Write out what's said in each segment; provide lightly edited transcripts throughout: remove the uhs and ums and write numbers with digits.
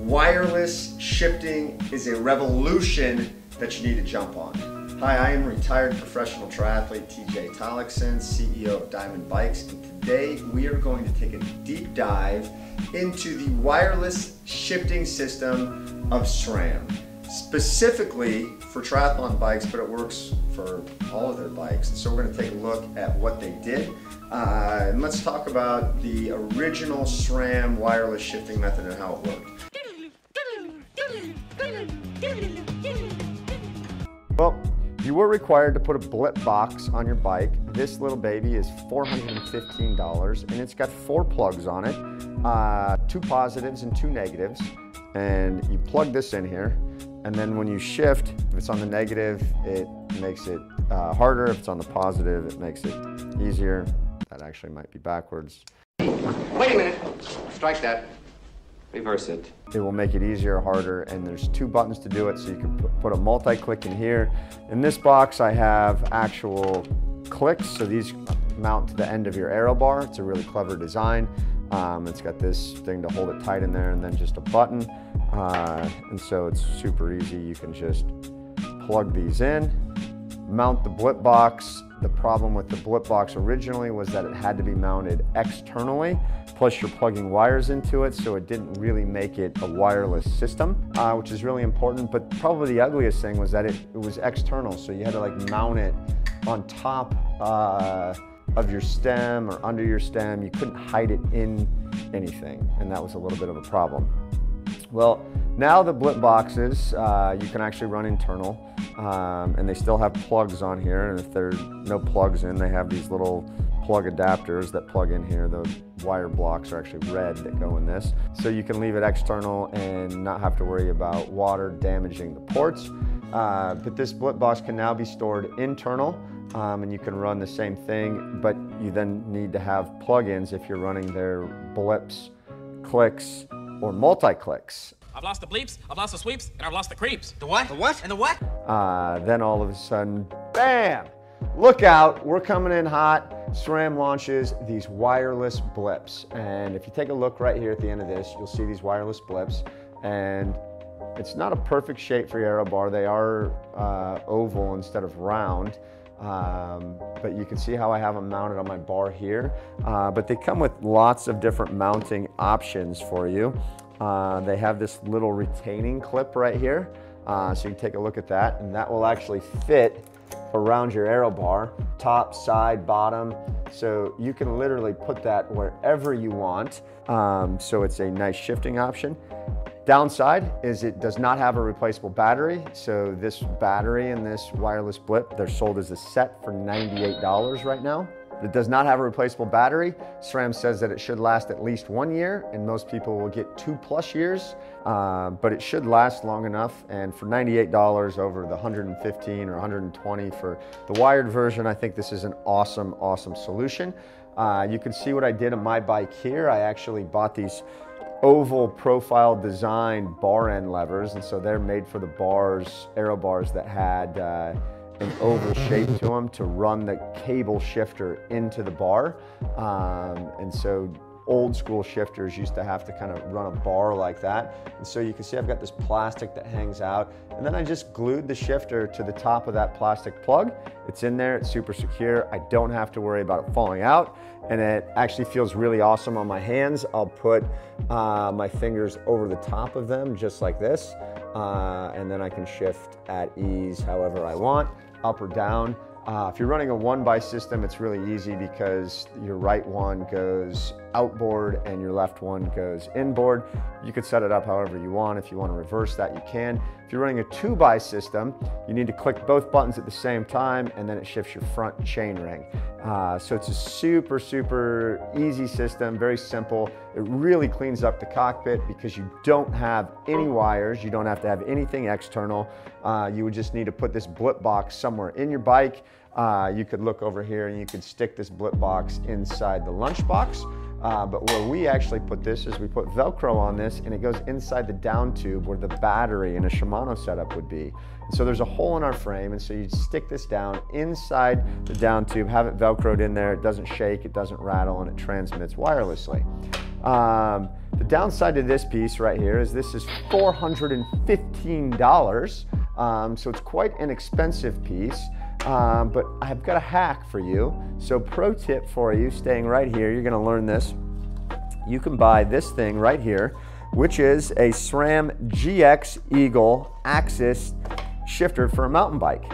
wireless shifting is a revolution that you need to jump on. Hi, I am retired professional triathlete TJ Tollakson, CEO of Dimond Bikes, and today we are going to take a deep dive into the wireless shifting system of SRAM, specifically for triathlon bikes, but it works for all of their bikes. So we're going to take a look at what they did, and let's talk about the original SRAM wireless shifting method and how it worked. Well, you were required to put a blip box on your bike. This little baby is $415, and it's got 4 plugs on it, 2 positives and 2 negatives. And you plug this in here, and then when you shift, if it's on the negative, it makes it harder. If it's on the positive, it makes it easier. That actually might be backwards. Wait a minute. Strike that. Reverse it. It will make it easier or harder, and there's 2 buttons to do it, so you can put a multi-click in here. In this box, I have actual clicks, so these mount to the end of your aero bar. It's a really clever design. It's got this thing to hold it tight in there, and then just a button. And so it's super easy. You can just plug these in, mount the blip box. The problem with the blip box originally was that it had to be mounted externally, plus you're plugging wires into it, so it didn't really make it a wireless system, which is really important. But probably the ugliest thing was that it was external, so you had to like mount it on top of your stem or under your stem. You couldn't hide it in anything, and that was a little bit of a problem. Well, now the blip boxes, you can actually run internal, and they still have plugs on here, and if there are no plugs in, they have these little plug adapters that plug in here. The wire blocks are actually red that go in this. So you can leave it external and not have to worry about water damaging the ports. But this blip box can now be stored internal, and you can run the same thing, but you then need to have plugins if you're running their blips, clicks, or multi-clicks. I've lost the bleeps, I've lost the sweeps, and I've lost the creeps. The what? The what? And the what? Then all of a sudden, bam! Look out, we're coming in hot. SRAM launches these wireless blips. And if you take a look right here at the end of this, you'll see these wireless blips. And it's not a perfect shape for your aero bar. They are oval instead of round. But you can see how I have them mounted on my bar here. But they come with lots of different mounting options for you. They have this little retaining clip right here. So you can take a look at that, and that will actually fit around your aero bar, top, side, bottom. So you can literally put that wherever you want. So it's a nice shifting option. Downside is it does not have a replaceable battery. So this battery and this wireless blip, they're sold as a set for $98 right now. It does not have a replaceable battery. SRAM says that it should last at least 1 year, and most people will get 2+ years, but it should last long enough. And for $98 over the $115 or $120 for the wired version, I think this is an awesome, awesome solution. You can see what I did on my bike here. I actually bought these oval profile design bar end levers, and so they're made for the bars, aero bars that had an oval shape to them to run the cable shifter into the bar. And so old school shifters used to have to kind of run a bar like that. And so you can see I've got this plastic that hangs out, and then I just glued the shifter to the top of that plastic plug. It's in there, it's super secure. I don't have to worry about it falling out, and it actually feels really awesome on my hands. I'll put my fingers over the top of them just like this, and then I can shift at ease however I want, up or down. If you're running a 1x system, it's really easy because your right one goes outboard and your left one goes inboard. You could set it up however you want. If you want to reverse that, you can. If you're running a 2x system, you need to click both buttons at the same time, and then it shifts your front chainring. So it's a super, super easy system, very simple. It really cleans up the cockpit because you don't have any wires. You don't have to have anything external. You would just need to put this blip box somewhere in your bike. You could look over here and you could stick this blip box inside the lunch box. But where we actually put this is we put Velcro on this, and it goes inside the down tube where the battery in a Shimano setup would be. And so there's a hole in our frame, and so you stick this down inside the down tube, have it Velcroed in there. It doesn't shake, it doesn't rattle, and it transmits wirelessly. The downside to this piece right here is this is $415. So it's quite an expensive piece. But I've got a hack for you. So pro tip for you, staying right here, you're gonna learn this. You can buy this thing right here, which is a SRAM GX Eagle axis shifter for a mountain bike.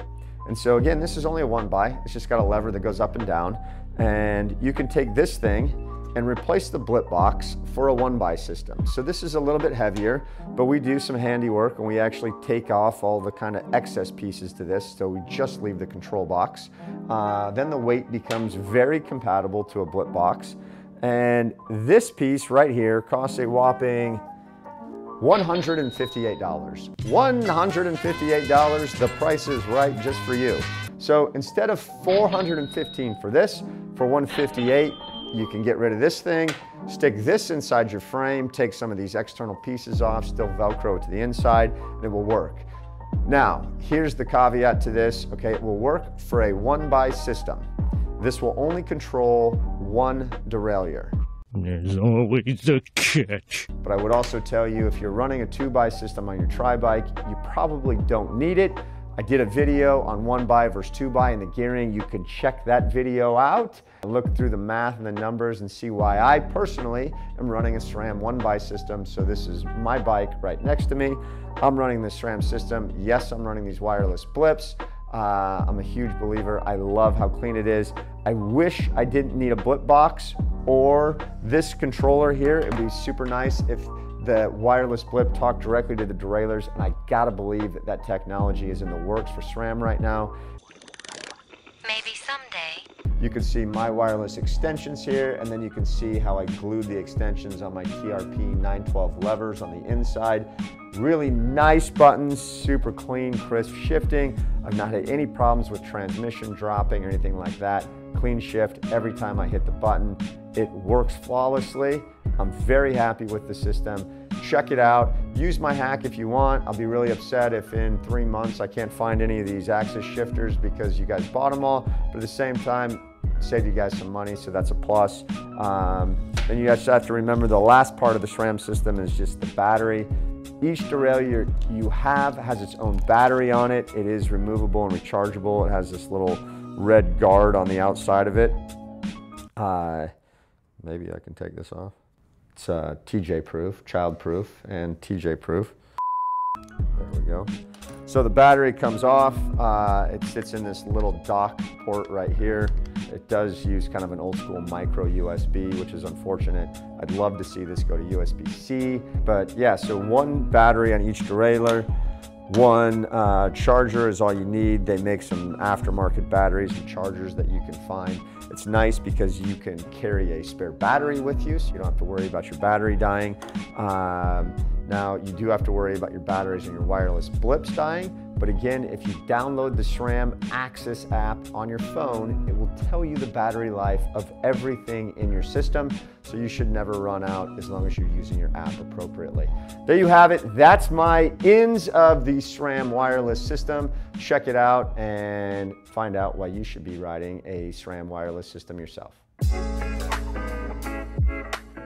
And so again, this is only a one by. It's just got a lever that goes up and down. And you can take this thing and replace the blip box for a one by system. So this is a little bit heavier, but we do some handiwork and we actually take off all the kind of excess pieces to this, so we just leave the control box. Then the weight becomes very compatible to a blip box. And this piece right here costs a whopping $158. $158, the price is right just for you. So instead of $415 for this, for $158, you can get rid of this thing, stick this inside your frame, take some of these external pieces off, still Velcro it to the inside, and it will work. Now, here's the caveat to this, okay? It will work for a one by system. This will only control one derailleur. There's always a catch. But I would also tell you, if you're running a 2x system on your tri-bike, you probably don't need it. I did a video on 1x versus 2x and the gearing. You can check that video out and look through the math and the numbers and see why I personally am running a SRAM 1x system. So this is my bike right next to me. I'm running the SRAM system. Yes, I'm running these wireless blips. I'm a huge believer. I love how clean it is. I wish I didn't need a blip box or this controller here. It'd be super nice if the wireless blip talked directly to the derailleurs, and I gotta believe that that technology is in the works for SRAM right now. Maybe someday. You can see my wireless extensions here, and then you can see how I glued the extensions on my TRP 912 levers on the inside. Really nice buttons, super clean, crisp shifting. I've not had any problems with transmission dropping or anything like that. Clean shift every time I hit the button. It works flawlessly. I'm very happy with the system. Check it out. Use my hack if you want. I'll be really upset if in 3 months I can't find any of these axis shifters because you guys bought them all. But at the same time, save you guys some money, so that's a plus. Then you guys have to remember the last part of the SRAM system is just the battery. Each derailleur you have has its own battery on it. It is removable and rechargeable. It has this little red guard on the outside of it. Maybe I can take this off. It's TJ proof, child proof, and TJ proof. There we go. So the battery comes off. It sits in this little dock port right here. It does use kind of an old school micro USB, which is unfortunate. I'd love to see this go to USB-C, but yeah, so one battery on each derailleur. One charger is all you need. They make some aftermarket batteries and chargers that you can find. It's nice because you can carry a spare battery with you, so you don't have to worry about your battery dying. Now, you do have to worry about your batteries and your wireless blips dying, but again, if you download the SRAM Axis app on your phone, it will tell you the battery life of everything in your system, so you should never run out as long as you're using your app appropriately. There you have it. That's my ins of the SRAM wireless system. Check it out and find out why you should be riding a SRAM wireless system yourself.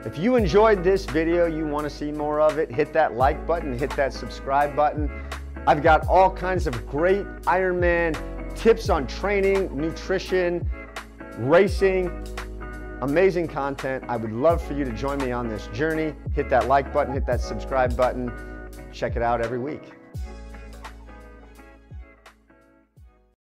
If you enjoyed this video, you want to see more of it, hit that like button, hit that subscribe button. I've got all kinds of great Ironman tips on training, nutrition, racing, amazing content. I would love for you to join me on this journey. Hit that like button, hit that subscribe button. Check it out every week.